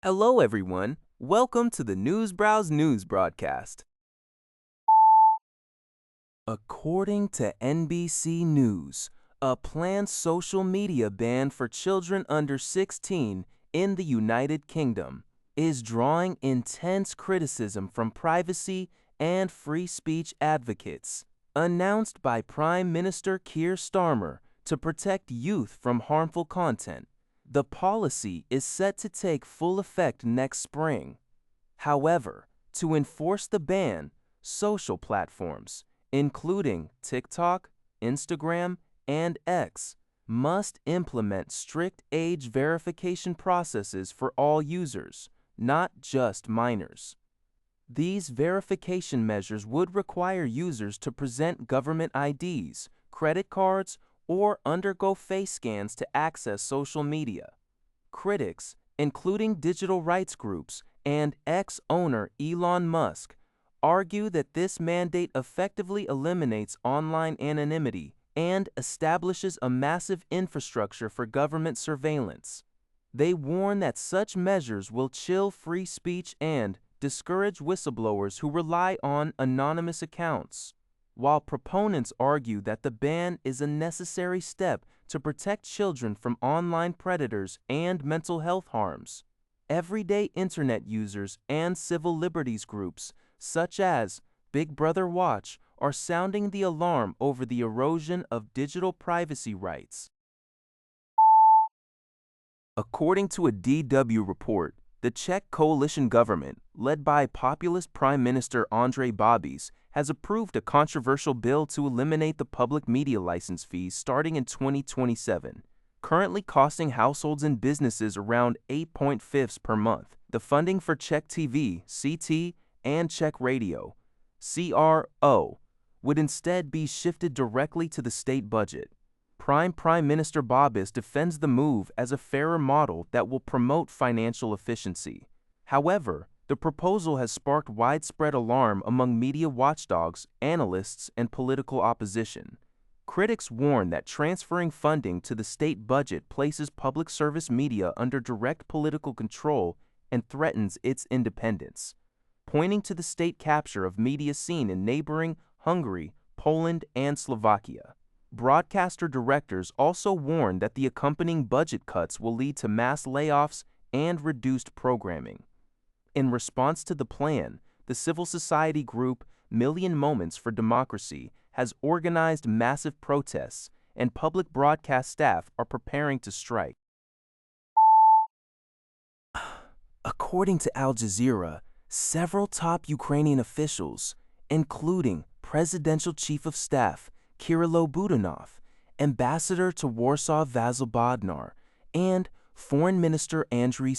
Hello, everyone. Welcome to the Newsbrowse News broadcast. According to NBC News, a planned social media ban for children under 16 in the United Kingdom is drawing intense criticism from privacy and free speech advocates. Announced by Prime Minister Keir Starmer to protect youth from harmful content, the policy is set to take full effect next spring. However, to enforce the ban, social platforms, including TikTok, Instagram, and X, must implement strict age verification processes for all users, not just minors. These verification measures would require users to present government IDs, credit cards, or undergo face scans to access social media. Critics, including digital rights groups and ex-owner Elon Musk, argue that this mandate effectively eliminates online anonymity and establishes a massive infrastructure for government surveillance. They warn that such measures will chill free speech and discourage whistleblowers who rely on anonymous accounts. While proponents argue that the ban is a necessary step to protect children from online predators and mental health harms, everyday internet users and civil liberties groups, such as Big Brother Watch, are sounding the alarm over the erosion of digital privacy rights. According to a DW report, the Czech coalition government, led by populist Prime Minister Andrej Babis, has approved a controversial bill to eliminate the public media license fees starting in 2027, currently costing households and businesses around 8.5 per month. The funding for Czech TV, CT, and Czech Radio, CRO, would instead be shifted directly to the state budget. Prime Minister Babis defends the move as a fairer model that will promote financial efficiency. However, the proposal has sparked widespread alarm among media watchdogs, analysts, and political opposition. Critics warn that transferring funding to the state budget places public service media under direct political control and threatens its independence, pointing to the state capture of media seen in neighboring Hungary, Poland, and Slovakia. Broadcaster directors also warn that the accompanying budget cuts will lead to mass layoffs and reduced programming. In response to the plan, the civil society group Million Moments for Democracy has organized massive protests, and public broadcast staff are preparing to strike. According to Al Jazeera, several top Ukrainian officials, including Presidential Chief of Staff Kirill Budanov, Ambassador to Warsaw Vasil Bodnar, and Foreign Minister Andrej,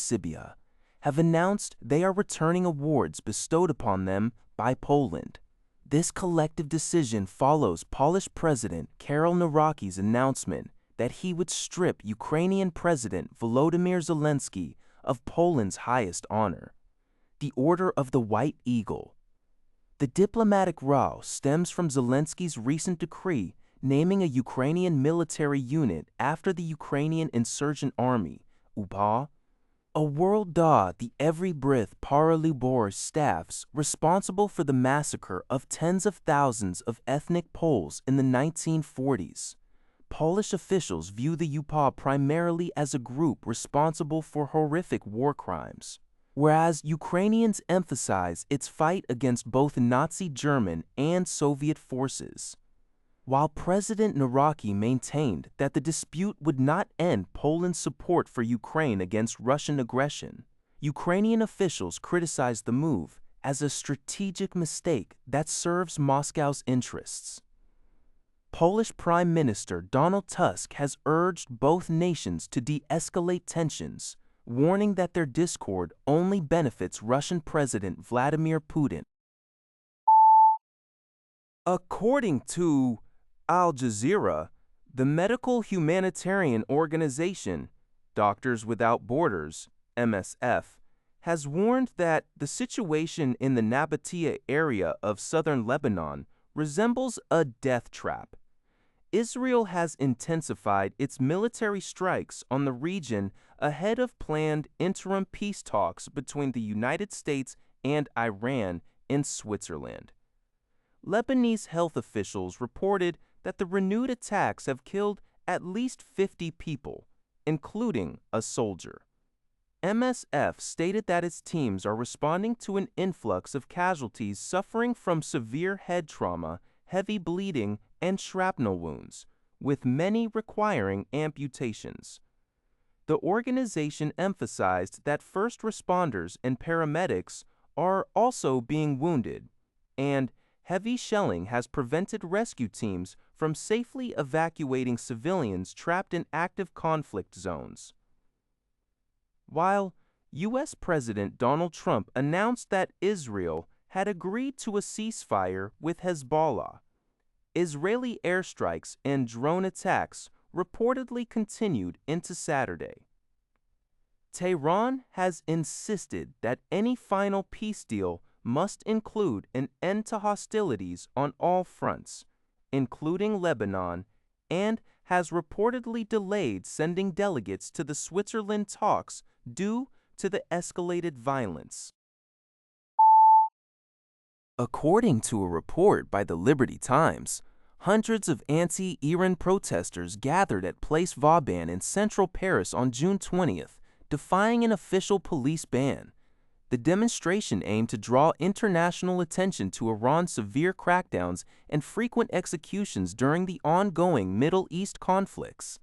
have announced they are returning awards bestowed upon them by Poland. This collective decision follows Polish President Karol Nawrocki's announcement that he would strip Ukrainian President Volodymyr Zelensky of Poland's highest honor, the Order of the White Eagle. The diplomatic row stems from Zelensky's recent decree naming a Ukrainian military unit after the Ukrainian Insurgent Army, UPA, a World Daw the Every Breath Paralubor staffs responsible for the massacre of tens of thousands of ethnic Poles in the 1940s. Polish officials view the UPA primarily as a group responsible for horrific war crimes, whereas Ukrainians emphasize its fight against both Nazi German and Soviet forces. While President Nawrocki maintained that the dispute would not end Poland's support for Ukraine against Russian aggression, Ukrainian officials criticized the move as a strategic mistake that serves Moscow's interests. Polish Prime Minister Donald Tusk has urged both nations to de-escalate tensions, warning that their discord only benefits Russian President Vladimir Putin. According to Al Jazeera, the medical humanitarian organization Doctors Without Borders, MSF, has warned that the situation in the Nabatieh area of southern Lebanon resembles a death trap. Israel has intensified its military strikes on the region ahead of planned interim peace talks between the United States and Iran in Switzerland. Lebanese health officials reported that the renewed attacks have killed at least 50 people, including a soldier. MSF stated that its teams are responding to an influx of casualties suffering from severe head trauma, heavy bleeding, and shrapnel wounds, with many requiring amputations. The organization emphasized that first responders and paramedics are also being wounded, and heavy shelling has prevented rescue teams from safely evacuating civilians trapped in active conflict zones. While U.S. President Donald Trump announced that Israel had agreed to a ceasefire with Hezbollah, Israeli airstrikes and drone attacks reportedly continued into Saturday. Tehran has insisted that any final peace deal must include an end to hostilities on all fronts, including Lebanon, and has reportedly delayed sending delegates to the Switzerland talks due to the escalated violence. According to a report by the Liberty Times, hundreds of anti-Iran protesters gathered at Place Vauban in central Paris on June 20th, defying an official police ban. The demonstration aimed to draw international attention to Iran's severe crackdowns and frequent executions during the ongoing Middle East conflicts.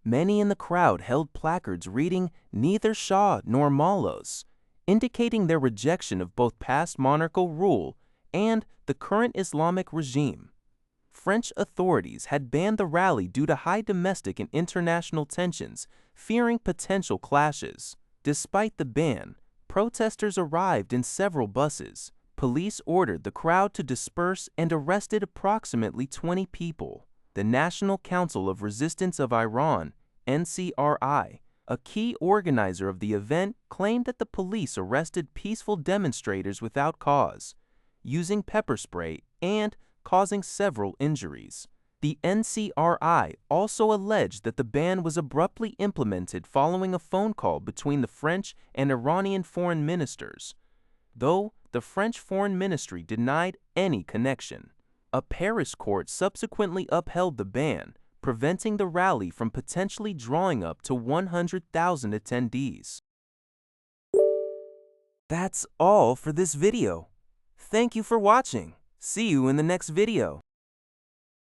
Many in the crowd held placards reading "Neither Shah nor Mullahs," indicating their rejection of both past monarchical rule and the current Islamic regime. French authorities had banned the rally due to high domestic and international tensions, fearing potential clashes. Despite the ban, protesters arrived in several buses. Police ordered the crowd to disperse and arrested approximately 20 people. The National Council of Resistance of Iran, NCRI, a key organizer of the event, claimed that the police arrested peaceful demonstrators without cause, using pepper spray and causing several injuries. The NCRI also alleged that the ban was abruptly implemented following a phone call between the French and Iranian foreign ministers, though the French Foreign Ministry denied any connection. A Paris court subsequently upheld the ban, preventing the rally from potentially drawing up to 100,000 attendees. That's all for this video. Thank you for watching. See you in the next video.